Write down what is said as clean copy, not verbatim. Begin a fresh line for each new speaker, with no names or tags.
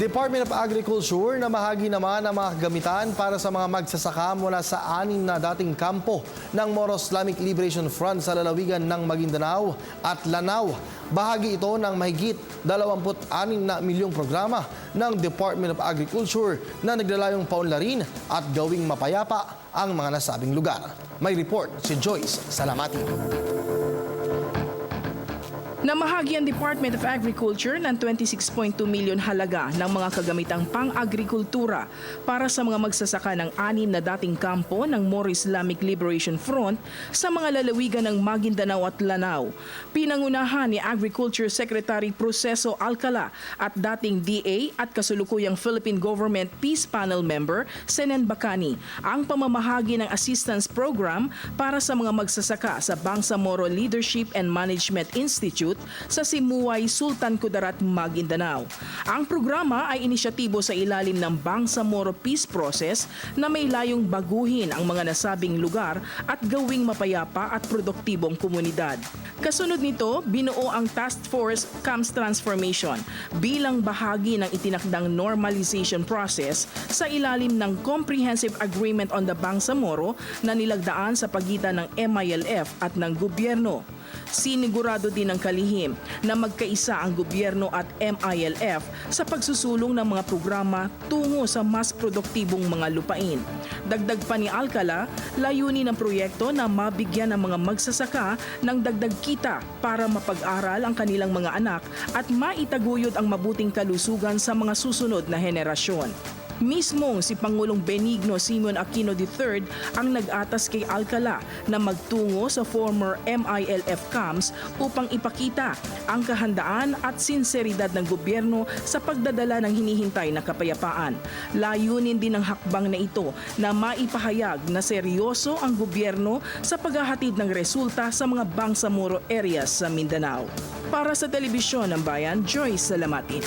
Department of Agriculture na mahagi naman ang mga kagamitan para sa mga magsasaka mula sa 6 na dating kampo ng Moro Islamic Liberation Front sa lalawigan ng Maguindanao at Lanao. Bahagi ito ng mahigit 26 na milyong programa ng Department of Agriculture na naglalayong paunlarin at gawing mapayapa ang mga nasabing lugar. May report si Joyce Salamati.
Namahagi ang Department of Agriculture ng 26.2 milyon halaga ng mga kagamitang pang-agrikultura para sa mga magsasaka ng 6 na dating kampo ng Moro Islamic Liberation Front sa mga lalawigan ng Maguindanao at Lanao. Pinangunahan ni Agriculture Secretary Proceso Alcala at dating DA at kasulukuyang Philippine Government Peace Panel member Senen Bacani ang pamamahagi ng assistance program para sa mga magsasaka sa Bangsamoro Leadership and Management Institute sa Simuay, Sultan Kudarat, Maguindanao. Ang programa ay inisyatibo sa ilalim ng Bangsamoro Peace Process na may layong baguhin ang mga nasabing lugar at gawing mapayapa at produktibong komunidad. Kasunod nito, binuo ang Task Force Camps Transformation bilang bahagi ng itinakdang normalization process sa ilalim ng Comprehensive Agreement on the Bangsamoro na nilagdaan sa pagitan ng MILF at ng gobyerno. Sinigurado din ng kalihim na magkaisa ang gobyerno at MILF sa pagsusulong ng mga programa tungo sa mas produktibong mga lupain. Dagdag pa ni Alcala, layunin ng proyekto na mabigyan ng mga magsasaka ng dagdag kita para mapag-aral ang kanilang mga anak at maitaguyod ang mabuting kalusugan sa mga susunod na henerasyon. Mismong si Pangulong Benigno Simon Aquino III ang nag-atas kay Alcala na magtungo sa former MILF camps upang ipakita ang kahandaan at sinseridad ng gobyerno sa pagdadala ng hinihintay na kapayapaan. Layunin din ng hakbang na ito na maipahayag na seryoso ang gobyerno sa paghahatid ng resulta sa mga Bangsamoro areas sa Mindanao. Para sa Telebisyon ng Bayan, Joyce Salamati.